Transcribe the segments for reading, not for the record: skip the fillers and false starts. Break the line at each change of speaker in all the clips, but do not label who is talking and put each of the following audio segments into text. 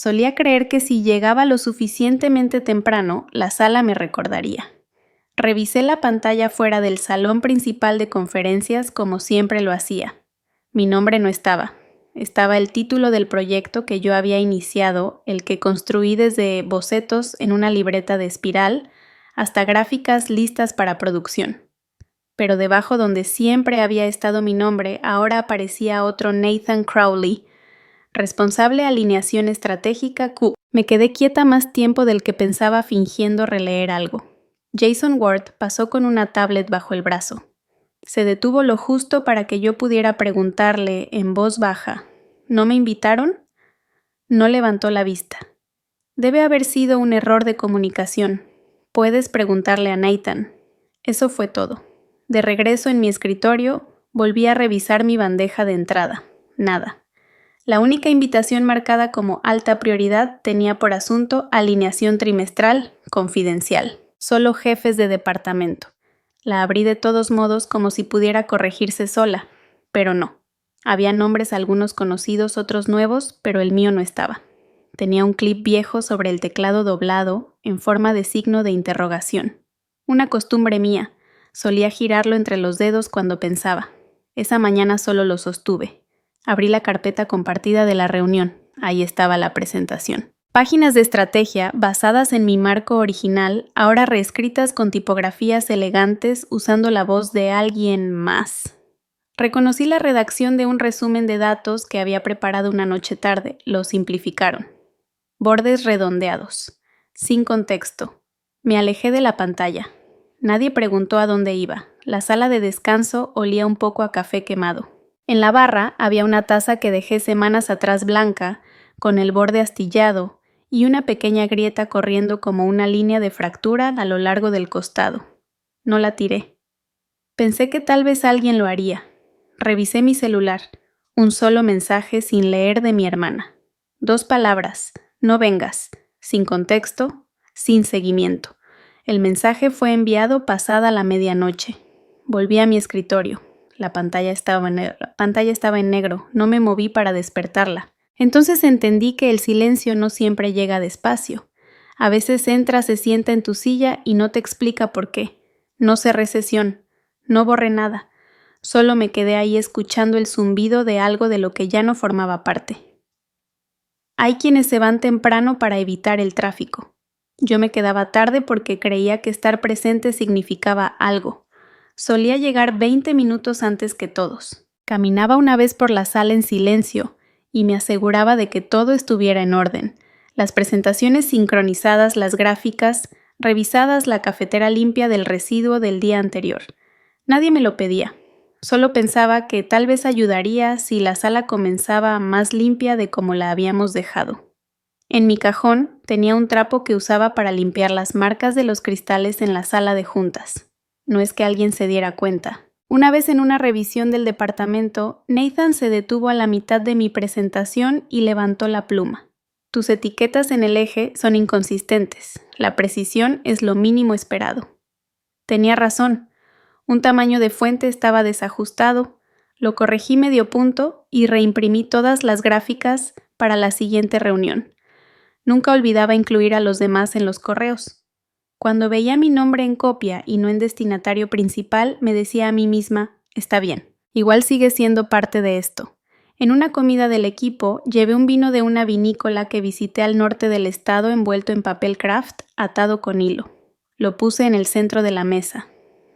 Solía creer que si llegaba lo suficientemente temprano, la sala me recordaría. Revisé la pantalla fuera del salón principal de conferencias como siempre lo hacía. Mi nombre no estaba. Estaba el título del proyecto que yo había iniciado, el que construí desde bocetos en una libreta de espiral hasta gráficas listas para producción. Pero debajo donde siempre había estado mi nombre, ahora aparecía otro Nathan Crowley, responsable de alineación estratégica Q. Me quedé quieta más tiempo del que pensaba fingiendo releer algo. Jason Ward pasó con una tablet bajo el brazo. Se detuvo lo justo para que yo pudiera preguntarle en voz baja, ¿no me invitaron? No levantó la vista. Debe haber sido un error de comunicación. Puedes preguntarle a Nathan. Eso fue todo. De regreso en mi escritorio, volví a revisar mi bandeja de entrada. Nada. La única invitación marcada como alta prioridad tenía por asunto alineación trimestral confidencial. Solo jefes de departamento. La abrí de todos modos como si pudiera corregirse sola, pero no. Había nombres algunos conocidos, otros nuevos, pero el mío no estaba. Tenía un clip viejo sobre el teclado doblado en forma de signo de interrogación. Una costumbre mía. Solía girarlo entre los dedos cuando pensaba. Esa mañana solo lo sostuve. Abrí la carpeta compartida de la reunión. Ahí estaba la presentación. Páginas de estrategia basadas en mi marco original, ahora reescritas con tipografías elegantes usando la voz de alguien más. Reconocí la redacción de un resumen de datos que había preparado una noche tarde. Lo simplificaron. Bordes redondeados. Sin contexto. Me alejé de la pantalla. Nadie preguntó a dónde iba. La sala de descanso olía un poco a café quemado. En la barra había una taza que dejé semanas atrás blanca, con el borde astillado, y una pequeña grieta corriendo como una línea de fractura a lo largo del costado. No la tiré. Pensé que tal vez alguien lo haría. Revisé mi celular. Un solo mensaje sin leer de mi hermana. 2 palabras. No vengas. Sin contexto, sin seguimiento. El mensaje fue enviado pasada la medianoche. Volví a mi escritorio. La pantalla estaba en negro. No me moví para despertarla. Entonces entendí que el silencio no siempre llega despacio. A veces entra, se sienta en tu silla y no te explica por qué. No cerré sesión. No borré nada. Solo me quedé ahí escuchando el zumbido de algo de lo que ya no formaba parte. Hay quienes se van temprano para evitar el tráfico. Yo me quedaba tarde porque creía que estar presente significaba algo. Solía llegar 20 minutos antes que todos. Caminaba una vez por la sala en silencio y me aseguraba de que todo estuviera en orden. Las presentaciones sincronizadas, las gráficas, revisadas, la cafetera limpia del residuo del día anterior. Nadie me lo pedía. Solo pensaba que tal vez ayudaría si la sala comenzaba más limpia de como la habíamos dejado. En mi cajón tenía un trapo que usaba para limpiar las marcas de los cristales en la sala de juntas. No es que alguien se diera cuenta. Una vez en una revisión del departamento, Nathan se detuvo a la mitad de mi presentación y levantó la pluma. Tus etiquetas en el eje son inconsistentes. La precisión es lo mínimo esperado. Tenía razón. Un tamaño de fuente estaba desajustado. Lo corregí medio punto y reimprimí todas las gráficas para la siguiente reunión. Nunca olvidaba incluir a los demás en los correos. Cuando veía mi nombre en copia y no en destinatario principal, me decía a mí misma, está bien, igual sigue siendo parte de esto. En una comida del equipo, llevé un vino de una vinícola que visité al norte del estado envuelto en papel craft atado con hilo. Lo puse en el centro de la mesa.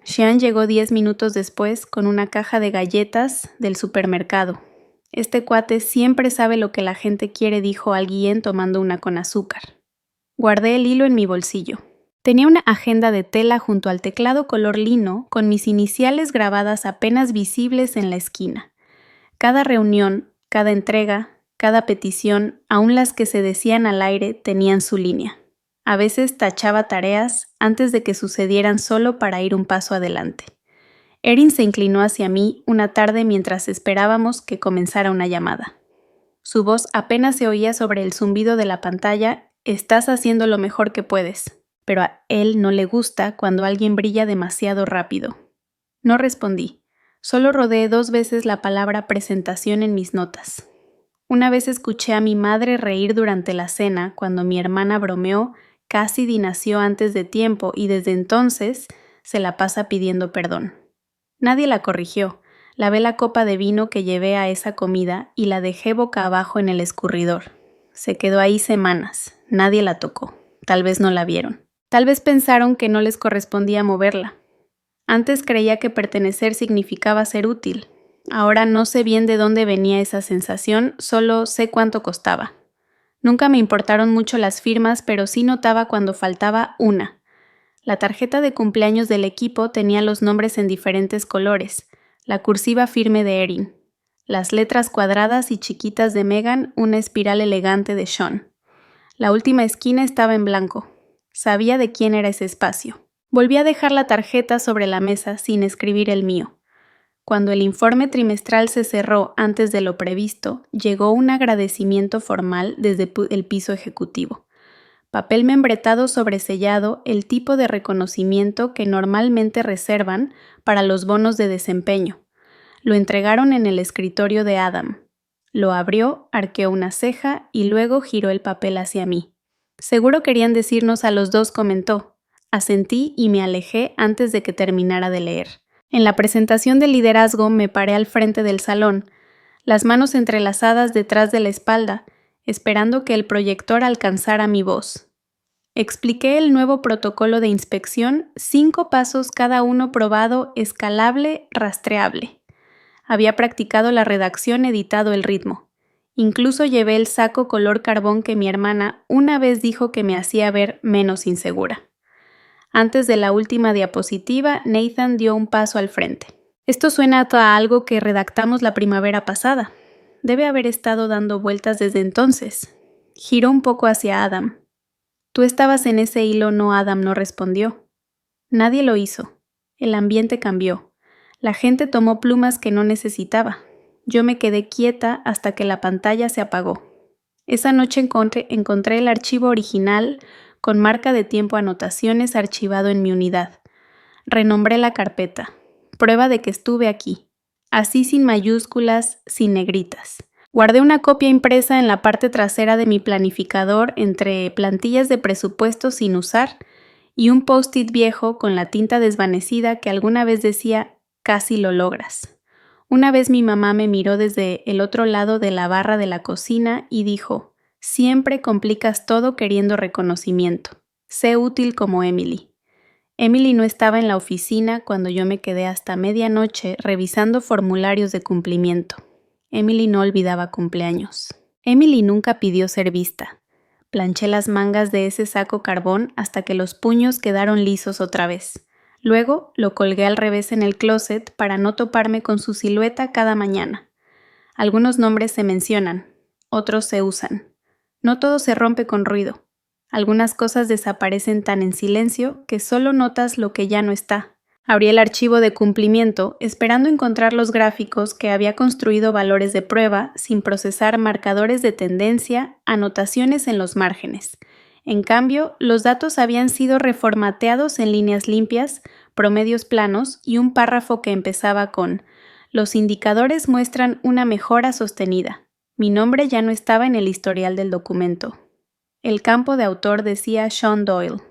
Sean llegó 10 minutos después con una caja de galletas del supermercado. Este cuate siempre sabe lo que la gente quiere, dijo alguien tomando una con azúcar. Guardé el hilo en mi bolsillo. Tenía una agenda de tela junto al teclado color lino con mis iniciales grabadas apenas visibles en la esquina. Cada reunión, cada entrega, cada petición, aun las que se decían al aire, tenían su línea. A veces tachaba tareas antes de que sucedieran solo para ir un paso adelante. Erin se inclinó hacia mí una tarde mientras esperábamos que comenzara una llamada. Su voz apenas se oía sobre el zumbido de la pantalla. Estás haciendo lo mejor que puedes, pero a él no le gusta cuando alguien brilla demasiado rápido. No respondí, solo rodeé 2 veces la palabra presentación en mis notas. Una vez escuché a mi madre reír durante la cena cuando mi hermana bromeó, Cassidy nació antes de tiempo y desde entonces se la pasa pidiendo perdón. Nadie la corrigió. Lavé la copa de vino que llevé a esa comida y la dejé boca abajo en el escurridor. Se quedó ahí semanas. Nadie la tocó. Tal vez no la vieron. Tal vez pensaron que no les correspondía moverla. Antes creía que pertenecer significaba ser útil. Ahora no sé bien de dónde venía esa sensación, solo sé cuánto costaba. Nunca me importaron mucho las firmas, pero sí notaba cuando faltaba una. La tarjeta de cumpleaños del equipo tenía los nombres en diferentes colores, la cursiva firme de Erin, las letras cuadradas y chiquitas de Megan, una espiral elegante de Sean. La última esquina estaba en blanco. Sabía de quién era ese espacio. Volví a dejar la tarjeta sobre la mesa sin escribir el mío. Cuando el informe trimestral se cerró antes de lo previsto, llegó un agradecimiento formal desde el piso ejecutivo. Papel membretado sobresellado, el tipo de reconocimiento que normalmente reservan para los bonos de desempeño. Lo entregaron en el escritorio de Adam. Lo abrió, arqueó una ceja y luego giró el papel hacia mí. Seguro querían decirnos a los dos, comentó. Asentí y me alejé antes de que terminara de leer. En la presentación de liderazgo me paré al frente del salón, las manos entrelazadas detrás de la espalda, esperando que el proyector alcanzara mi voz. Expliqué el nuevo protocolo de inspección, 5 pasos cada uno probado, escalable, rastreable. Había practicado la redacción, editado el ritmo. Incluso llevé el saco color carbón que mi hermana una vez dijo que me hacía ver menos insegura. Antes de la última diapositiva, Nathan dio un paso al frente. Esto suena a algo que redactamos la primavera pasada. Debe haber estado dando vueltas desde entonces. Giró un poco hacia Adam. Tú estabas en ese hilo, no. Adam no respondió. Nadie lo hizo. El ambiente cambió. La gente tomó plumas que no necesitaba. Yo me quedé quieta hasta que la pantalla se apagó. Esa noche encontré el archivo original con marca de tiempo, anotaciones, archivado en mi unidad. Renombré la carpeta. Prueba de que estuve aquí. Así, sin mayúsculas, sin negritas. Guardé una copia impresa en la parte trasera de mi planificador entre plantillas de presupuesto sin usar y un post-it viejo con la tinta desvanecida que alguna vez decía «Casi lo logras». Una vez mi mamá me miró desde el otro lado de la barra de la cocina y dijo: «Siempre complicas todo queriendo reconocimiento. Sé útil como Emily». Emily no estaba en la oficina cuando yo me quedé hasta medianoche revisando formularios de cumplimiento. Emily no olvidaba cumpleaños. Emily nunca pidió ser vista. Planché las mangas de ese saco carbón hasta que los puños quedaron lisos otra vez. Luego lo colgué al revés en el closet para no toparme con su silueta cada mañana. Algunos nombres se mencionan, otros se usan. No todo se rompe con ruido. Algunas cosas desaparecen tan en silencio que solo notas lo que ya no está. Abrí el archivo de cumplimiento esperando encontrar los gráficos que había construido valores de prueba sin procesar marcadores de tendencia, anotaciones en los márgenes. En cambio, los datos habían sido reformateados en líneas limpias, promedios planos y un párrafo que empezaba con: «Los indicadores muestran una mejora sostenida». Mi nombre ya no estaba en el historial del documento. El campo de autor decía Sean Doyle.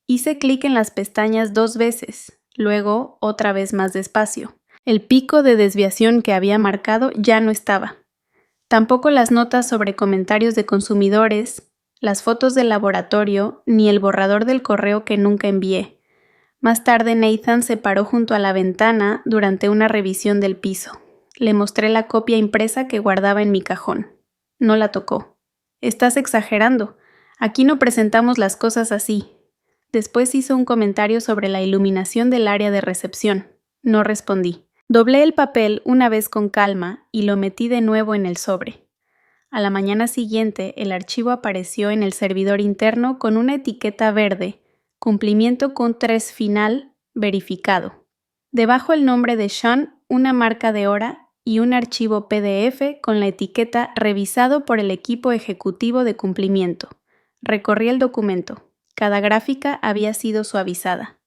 Hice clic en las pestañas 2 veces, luego otra vez más despacio. El pico de desviación que había marcado ya no estaba. Tampoco las notas sobre comentarios de consumidores, las fotos del laboratorio, ni el borrador del correo que nunca envié. Más tarde Nathan se paró junto a la ventana durante una revisión del piso. Le mostré la copia impresa que guardaba en mi cajón. No la tocó. «Estás exagerando. Aquí no presentamos las cosas así». Después hizo un comentario sobre la iluminación del área de recepción. No respondí. Doblé el papel una vez con calma y lo metí de nuevo en el sobre. A la mañana siguiente, el archivo apareció en el servidor interno con una etiqueta verde, cumplimiento con 3 final, verificado. Debajo el nombre de Sean, una marca de hora y un archivo PDF con la etiqueta revisado por el equipo ejecutivo de cumplimiento. Recorrí el documento. Cada gráfica había sido suavizada.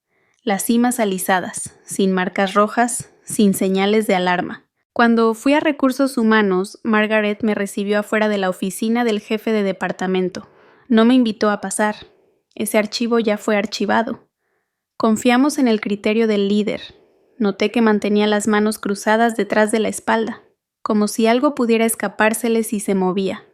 Las cimas alisadas, sin marcas rojas, sin señales de alarma. Cuando fui a Recursos Humanos, Margaret me recibió afuera de la oficina del jefe de departamento. No me invitó a pasar. Ese archivo ya fue archivado. Confiamos en el criterio del líder. Noté que mantenía las manos cruzadas detrás de la espalda, como si algo pudiera escapársele si se movía.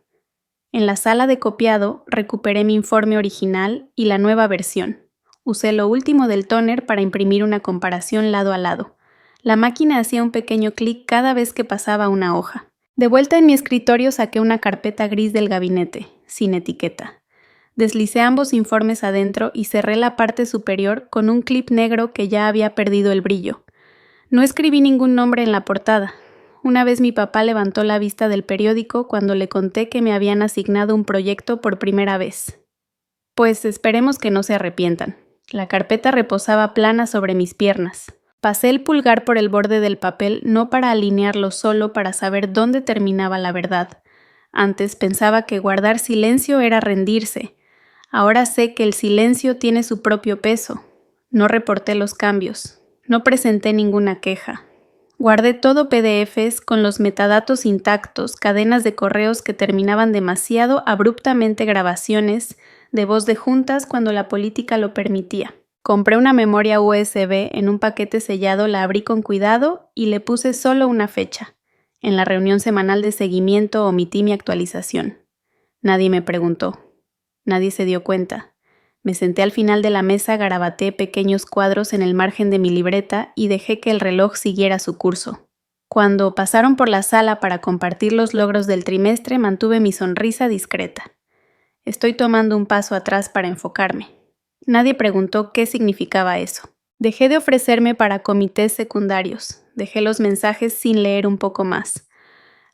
En la sala de copiado recuperé mi informe original y la nueva versión. Usé lo último del tóner para imprimir una comparación lado a lado. La máquina hacía un pequeño clic cada vez que pasaba una hoja. De vuelta en mi escritorio saqué una carpeta gris del gabinete, sin etiqueta. Deslicé ambos informes adentro y cerré la parte superior con un clip negro que ya había perdido el brillo. No escribí ningún nombre en la portada. Una vez mi papá levantó la vista del periódico cuando le conté que me habían asignado un proyecto por primera vez. Pues esperemos que no se arrepientan. La carpeta reposaba plana sobre mis piernas. Pasé el pulgar por el borde del papel no para alinearlo, solo para saber dónde terminaba la verdad. Antes pensaba que guardar silencio era rendirse. Ahora sé que el silencio tiene su propio peso. No reporté los cambios. No presenté ninguna queja. Guardé todo PDFs con los metadatos intactos, cadenas de correos que terminaban demasiado abruptamente, grabaciones de voz de juntas cuando la política lo permitía. Compré una memoria USB en un paquete sellado, la abrí con cuidado y le puse solo una fecha. En la reunión semanal de seguimiento omití mi actualización. Nadie me preguntó. Nadie se dio cuenta. Me senté al final de la mesa, garabateé pequeños cuadros en el margen de mi libreta y dejé que el reloj siguiera su curso. Cuando pasaron por la sala para compartir los logros del trimestre, mantuve mi sonrisa discreta. Estoy tomando un paso atrás para enfocarme. Nadie preguntó qué significaba eso. Dejé de ofrecerme para comités secundarios. Dejé los mensajes sin leer un poco más.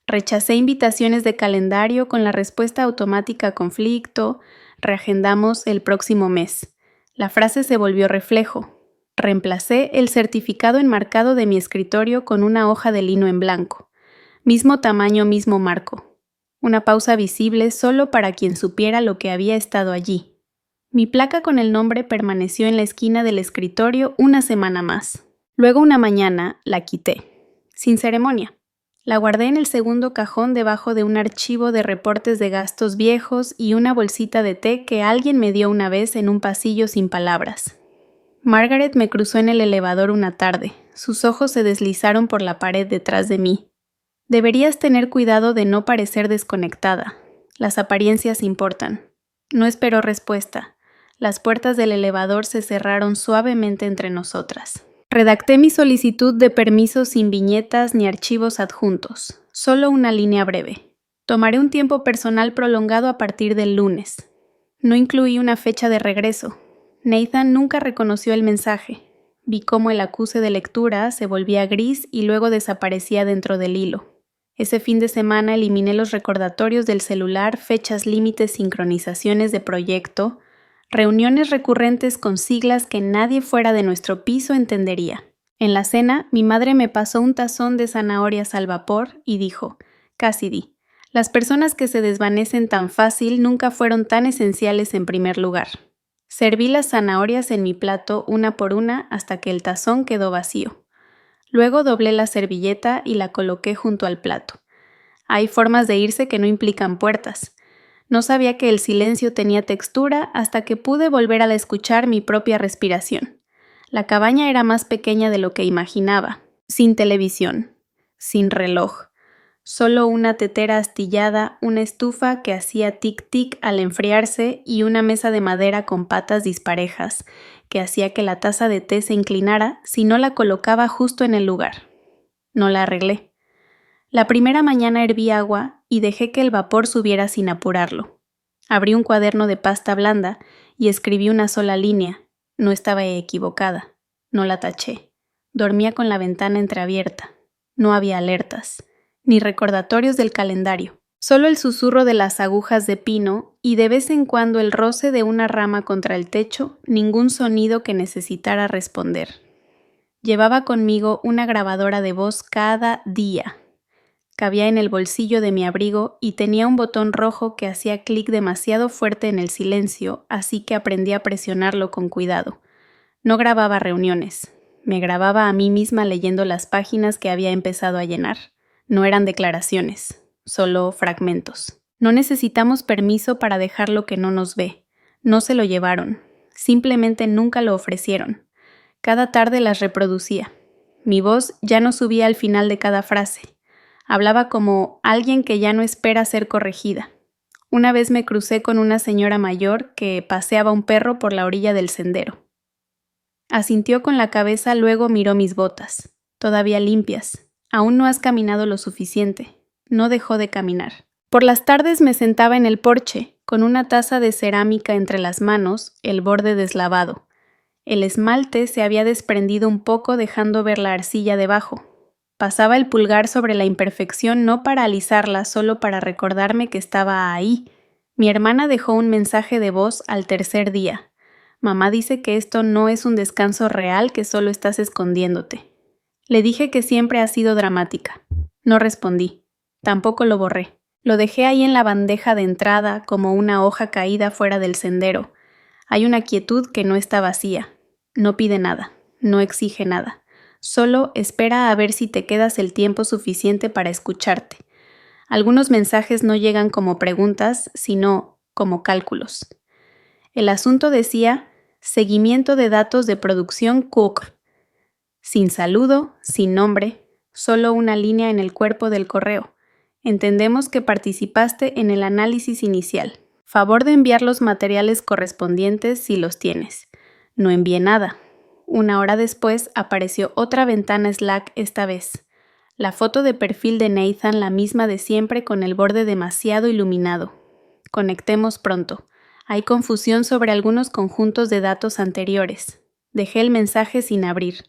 Rechacé invitaciones de calendario con la respuesta automática a conflicto. Reagendamos el próximo mes. La frase se volvió reflejo. Reemplacé el certificado enmarcado de mi escritorio con una hoja de lino en blanco. Mismo tamaño, mismo marco. Una pausa visible solo para quien supiera lo que había estado allí. Mi placa con el nombre permaneció en la esquina del escritorio una semana más. Luego una mañana la quité, sin ceremonia. La guardé en el segundo cajón debajo de un archivo de reportes de gastos viejos y una bolsita de té que alguien me dio una vez en un pasillo sin palabras. Margaret me cruzó en el elevador una tarde. Sus ojos se deslizaron por la pared detrás de mí. Deberías tener cuidado de no parecer desconectada. Las apariencias importan. No esperó respuesta. Las puertas del elevador se cerraron suavemente entre nosotras. Redacté mi solicitud de permiso sin viñetas ni archivos adjuntos, solo una línea breve. Tomaré un tiempo personal prolongado a partir del lunes. No incluí una fecha de regreso. Nathan nunca reconoció el mensaje. Vi cómo el acuse de lectura se volvía gris y luego desaparecía dentro del hilo. Ese fin de semana eliminé los recordatorios del celular, fechas límites, sincronizaciones de proyecto, reuniones recurrentes con siglas que nadie fuera de nuestro piso entendería. En la cena, mi madre me pasó un tazón de zanahorias al vapor y dijo: Cassidy, las personas que se desvanecen tan fácil nunca fueron tan esenciales en primer lugar. Serví las zanahorias en mi plato una por una hasta que el tazón quedó vacío. Luego doblé la servilleta y la coloqué junto al plato. Hay formas de irse que no implican puertas. No sabía que el silencio tenía textura hasta que pude volver a escuchar mi propia respiración. La cabaña era más pequeña de lo que imaginaba, sin televisión, sin reloj, solo una tetera astillada, una estufa que hacía tic-tic al enfriarse y una mesa de madera con patas disparejas que hacía que la taza de té se inclinara si no la colocaba justo en el lugar. No la arreglé. La primera mañana herví agua y dejé que el vapor subiera sin apurarlo. Abrí un cuaderno de pasta blanda y escribí una sola línea. No estaba equivocada. No la taché. Dormía con la ventana entreabierta. No había alertas, ni recordatorios del calendario. Solo el susurro de las agujas de pino y de vez en cuando el roce de una rama contra el techo, ningún sonido que necesitara responder. Llevaba conmigo una grabadora de voz cada día. Cabía en el bolsillo de mi abrigo y tenía un botón rojo que hacía clic demasiado fuerte en el silencio, así que aprendí a presionarlo con cuidado. No grababa reuniones. Me grababa a mí misma leyendo las páginas que había empezado a llenar. No eran declaraciones, solo fragmentos. No necesitamos permiso para dejar lo que no nos ve. No se lo llevaron. Simplemente nunca lo ofrecieron. Cada tarde las reproducía. Mi voz ya no subía al final de cada frase. Hablaba como alguien que ya no espera ser corregida. Una vez me crucé con una señora mayor que paseaba un perro por la orilla del sendero. Asintió con la cabeza, luego miró mis botas, todavía limpias. Aún no has caminado lo suficiente. No dejó de caminar. Por las tardes me sentaba en el porche, con una taza de cerámica entre las manos, el borde deslavado. El esmalte se había desprendido un poco dejando ver la arcilla debajo. Pasaba el pulgar sobre la imperfección no para alisarla, solo para recordarme que estaba ahí. Mi hermana dejó un mensaje de voz al tercer día. Mamá dice que esto no es un descanso real, que solo estás escondiéndote. Le dije que siempre ha sido dramática. No respondí. Tampoco lo borré. Lo dejé ahí en la bandeja de entrada, como una hoja caída fuera del sendero. Hay una quietud que no está vacía. No pide nada. No exige nada. Solo espera a ver si te quedas el tiempo suficiente para escucharte. Algunos mensajes no llegan como preguntas, sino como cálculos. El asunto decía seguimiento de datos de producción Cook. Sin saludo, sin nombre, solo una línea en el cuerpo del correo. Entendemos que participaste en el análisis inicial. Favor de enviar los materiales correspondientes si los tienes. No envié nada. Una hora después apareció otra ventana Slack esta vez. La foto de perfil de Nathan, la misma de siempre, con el borde demasiado iluminado. Conectemos pronto. Hay confusión sobre algunos conjuntos de datos anteriores. Dejé el mensaje sin abrir.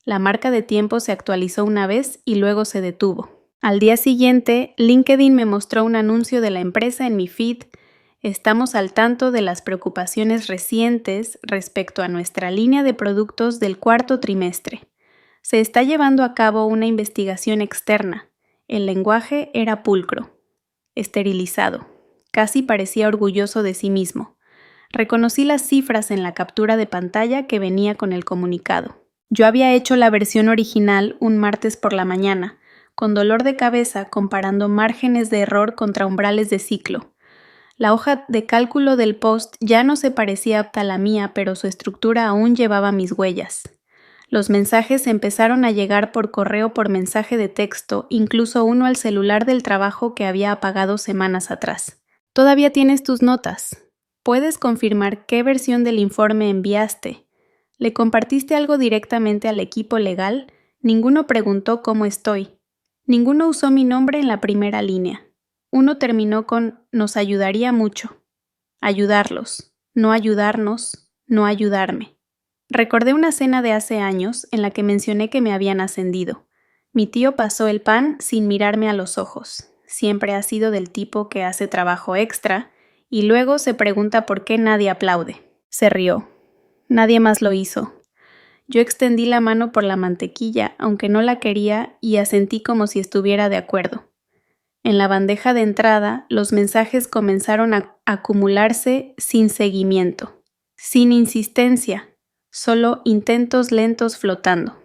La marca de tiempo se actualizó una vez y luego se detuvo. Al día siguiente, LinkedIn me mostró un anuncio de la empresa en mi feed. Estamos al tanto de las preocupaciones recientes respecto a nuestra línea de productos del cuarto trimestre. Se está llevando a cabo una investigación externa. El lenguaje era pulcro, esterilizado. Casi parecía orgulloso de sí mismo. Reconocí las cifras en la captura de pantalla que venía con el comunicado. Yo había hecho la versión original un martes por la mañana, con dolor de cabeza comparando márgenes de error contra umbrales de ciclo. La hoja de cálculo del post ya no se parecía a la mía, pero su estructura aún llevaba mis huellas. Los mensajes empezaron a llegar por correo por mensaje de texto, incluso uno al celular del trabajo que había apagado semanas atrás. Todavía tienes tus notas. ¿Puedes confirmar qué versión del informe enviaste? ¿Le compartiste algo directamente al equipo legal? Ninguno preguntó cómo estoy. Ninguno usó mi nombre en la primera línea. Uno terminó con «nos ayudaría mucho». Ayudarlos, no ayudarnos, no ayudarme. Recordé una cena de hace años en la que mencioné que me habían ascendido. Mi tío pasó el pan sin mirarme a los ojos. Siempre ha sido del tipo que hace trabajo extra y luego se pregunta por qué nadie aplaude. Se rió. Nadie más lo hizo. Yo extendí la mano por la mantequilla, aunque no la quería, y asentí como si estuviera de acuerdo. En la bandeja de entrada, los mensajes comenzaron a acumularse sin seguimiento, sin insistencia, solo intentos lentos flotando.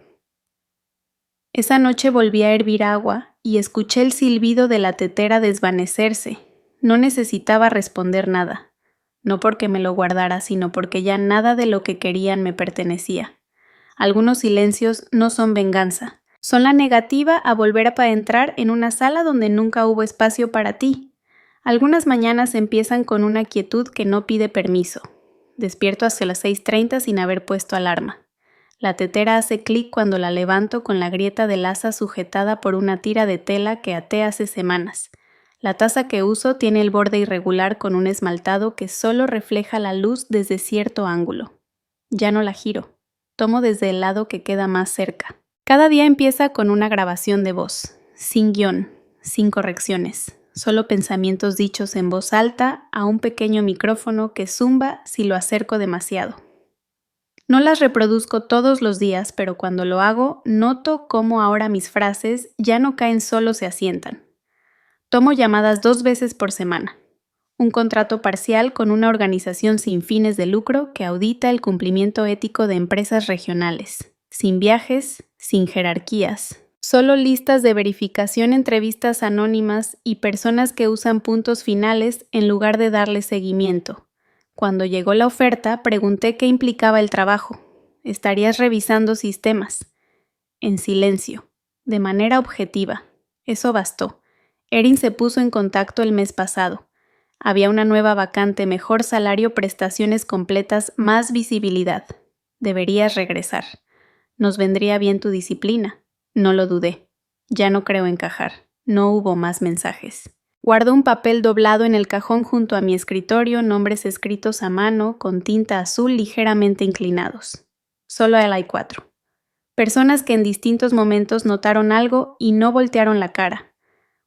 Esa noche volví a hervir agua y escuché el silbido de la tetera desvanecerse. No necesitaba responder nada, no porque me lo guardara, sino porque ya nada de lo que querían me pertenecía. Algunos silencios no son venganza. Son la negativa a volver a entrar en una sala donde nunca hubo espacio para ti. Algunas mañanas empiezan con una quietud que no pide permiso. Despierto hacia las 6:30 sin haber puesto alarma. La tetera hace clic cuando la levanto con la grieta del asa sujetada por una tira de tela que até hace semanas. La taza que uso tiene el borde irregular con un esmaltado que solo refleja la luz desde cierto ángulo. Ya no la giro. Tomo desde el lado que queda más cerca. Cada día empieza con una grabación de voz, sin guión, sin correcciones, solo pensamientos dichos en voz alta a un pequeño micrófono que zumba si lo acerco demasiado. No las reproduzco todos los días, pero cuando lo hago, noto cómo ahora mis frases ya no caen solo, se asientan. Tomo llamadas 2 veces por semana. Un contrato parcial con una organización sin fines de lucro que audita el cumplimiento ético de empresas regionales. Sin viajes, sin jerarquías, Solo listas de verificación, entrevistas anónimas y personas que usan puntos finales en lugar de darle seguimiento. Cuando llegó la oferta, pregunté qué implicaba el trabajo. ¿Estarías revisando sistemas? En silencio, de manera objetiva. Eso bastó. Erin se puso en contacto el mes pasado. Había una nueva vacante, mejor salario, prestaciones completas, más visibilidad. Deberías regresar. Nos vendría bien tu disciplina. No lo dudé. Ya no creo encajar. No hubo más mensajes. Guardo un papel doblado en el cajón junto a mi escritorio, nombres escritos a mano con tinta azul ligeramente inclinados. Solo hay 4. Personas que en distintos momentos notaron algo y no voltearon la cara.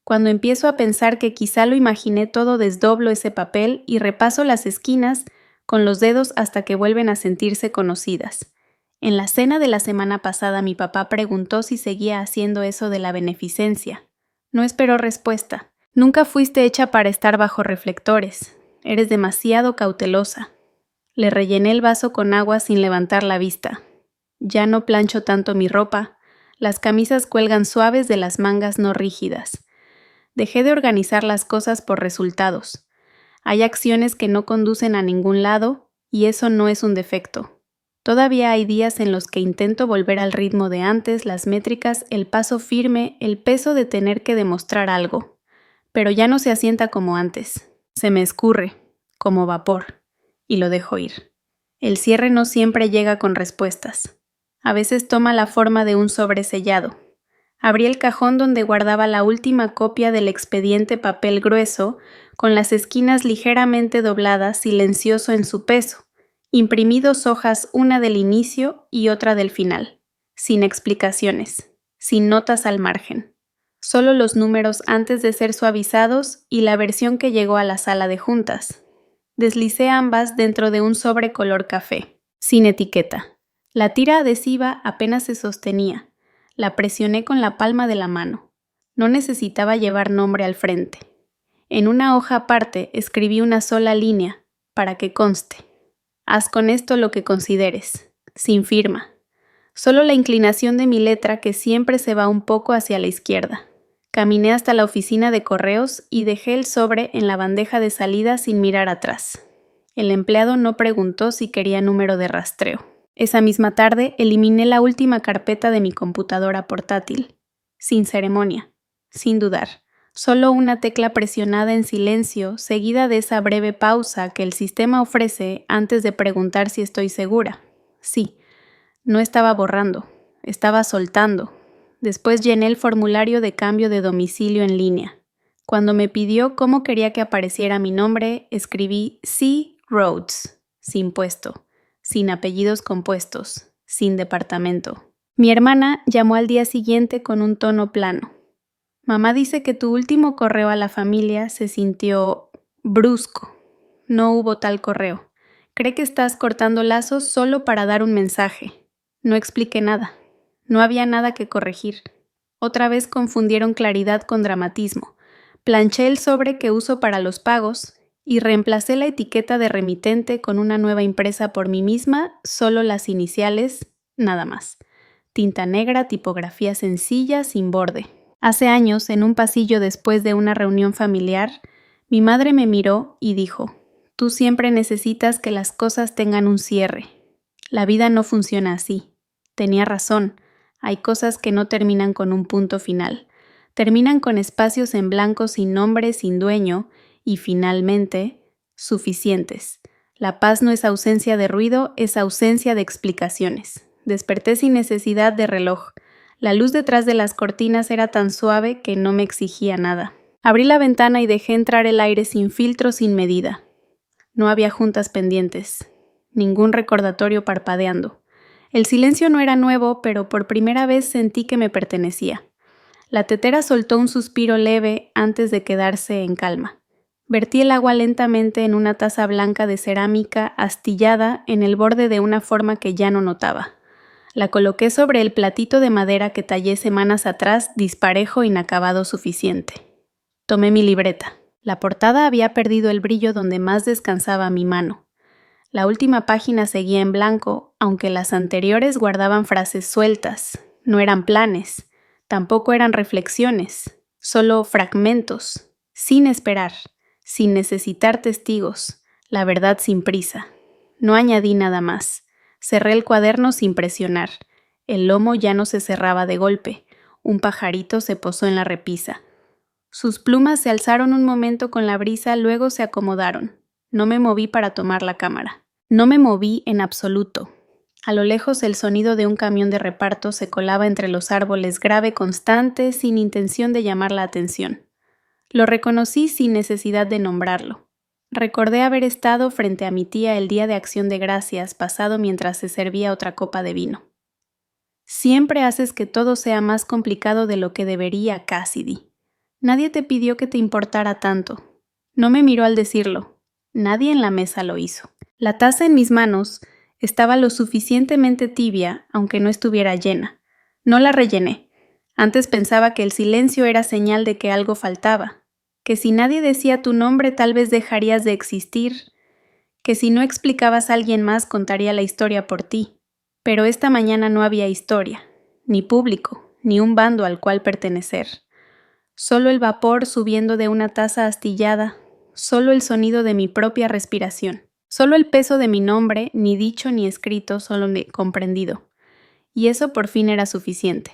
Cuando empiezo a pensar que quizá lo imaginé todo, desdoblo ese papel y repaso las esquinas con los dedos hasta que vuelven a sentirse conocidas. En la cena de la semana pasada mi papá preguntó si seguía haciendo eso de la beneficencia. No esperó respuesta. Nunca fuiste hecha para estar bajo reflectores. Eres demasiado cautelosa. Le rellené el vaso con agua sin levantar la vista. Ya no plancho tanto mi ropa. Las camisas cuelgan suaves de las mangas no rígidas. Dejé de organizar las cosas por resultados. Hay acciones que no conducen a ningún lado y eso no es un defecto. Todavía hay días en los que intento volver al ritmo de antes, las métricas, el paso firme, el peso de tener que demostrar algo. Pero ya no se asienta como antes. Se me escurre, como vapor, y lo dejo ir. El cierre no siempre llega con respuestas. A veces toma la forma de un sobre sellado. Abrí el cajón donde guardaba la última copia del expediente, papel grueso, con las esquinas ligeramente dobladas, silencioso en su peso. Imprimí 2 hojas, una del inicio y otra del final, sin explicaciones, sin notas al margen. Solo los números antes de ser suavizados y la versión que llegó a la sala de juntas. Deslicé ambas dentro de un sobre color café, sin etiqueta. La tira adhesiva apenas se sostenía. La presioné con la palma de la mano. No necesitaba llevar nombre al frente. En una hoja aparte escribí una sola línea, para que conste. Haz con esto lo que consideres, sin firma. Solo la inclinación de mi letra que siempre se va un poco hacia la izquierda. Caminé hasta la oficina de correos y dejé el sobre en la bandeja de salida sin mirar atrás. El empleado no preguntó si quería número de rastreo. Esa misma tarde eliminé la última carpeta de mi computadora portátil. Sin ceremonia, sin dudar. Solo una tecla presionada en silencio, seguida de esa breve pausa que el sistema ofrece antes de preguntar si estoy segura. Sí, no estaba borrando, estaba soltando. Después llené el formulario de cambio de domicilio en línea. Cuando me pidió cómo quería que apareciera mi nombre, escribí C. Rhodes, sin puesto, sin apellidos compuestos, sin departamento. Mi hermana llamó al día siguiente con un tono plano. Mamá dice que tu último correo a la familia se sintió brusco. No hubo tal correo. Cree que estás cortando lazos solo para dar un mensaje. No expliqué nada. No había nada que corregir. Otra vez confundieron claridad con dramatismo. Planché el sobre que uso para los pagos y reemplacé la etiqueta de remitente con una nueva impresa por mí misma, solo las iniciales, nada más. Tinta negra, tipografía sencilla, sin borde. Hace años, en un pasillo después de una reunión familiar, mi madre me miró y dijo: «Tú siempre necesitas que las cosas tengan un cierre. La vida no funciona así». Tenía razón, hay cosas que no terminan con un punto final. Terminan con espacios en blanco sin nombre, sin dueño y, finalmente, suficientes. La paz no es ausencia de ruido, es ausencia de explicaciones. Desperté sin necesidad de reloj. La luz detrás de las cortinas era tan suave que no me exigía nada. Abrí la ventana y dejé entrar el aire sin filtro, sin medida. No había juntas pendientes, ningún recordatorio parpadeando. El silencio no era nuevo, pero por primera vez sentí que me pertenecía. La tetera soltó un suspiro leve antes de quedarse en calma. Vertí el agua lentamente en una taza blanca de cerámica astillada en el borde de una forma que ya no notaba. La coloqué sobre el platito de madera que tallé semanas atrás, disparejo, inacabado suficiente. Tomé mi libreta. La portada había perdido el brillo donde más descansaba mi mano. La última página seguía en blanco, aunque las anteriores guardaban frases sueltas. No eran planes, Tampoco eran reflexiones, solo fragmentos, sin esperar, sin necesitar testigos, la verdad sin prisa. No añadí nada más. Cerré el cuaderno sin presionar. El lomo ya no se cerraba de golpe. Un pajarito se posó en la repisa. Sus plumas se alzaron un momento con la brisa, luego se acomodaron. No me moví para tomar la cámara. No me moví en absoluto. A lo lejos el sonido de un camión de reparto se colaba entre los árboles, grave, constante, sin intención de llamar la atención. Lo reconocí sin necesidad de nombrarlo. Recordé haber estado frente a mi tía el día de Acción de Gracias pasado mientras se servía otra copa de vino. Siempre haces que todo sea más complicado de lo que debería, Cassidy. Nadie te pidió que te importara tanto. No me miró al decirlo. Nadie en la mesa lo hizo. La taza en mis manos estaba lo suficientemente tibia, aunque no estuviera llena. No la rellené. Antes pensaba que el silencio era señal de que algo faltaba, que si nadie decía tu nombre tal vez dejarías de existir, que si no explicabas a alguien más contaría la historia por ti. Pero esta mañana no había historia, ni público, ni un bando al cual pertenecer. Solo el vapor subiendo de una taza astillada, solo el sonido de mi propia respiración. Solo el peso de mi nombre, ni dicho ni escrito, solo comprendido. Y eso por fin era suficiente.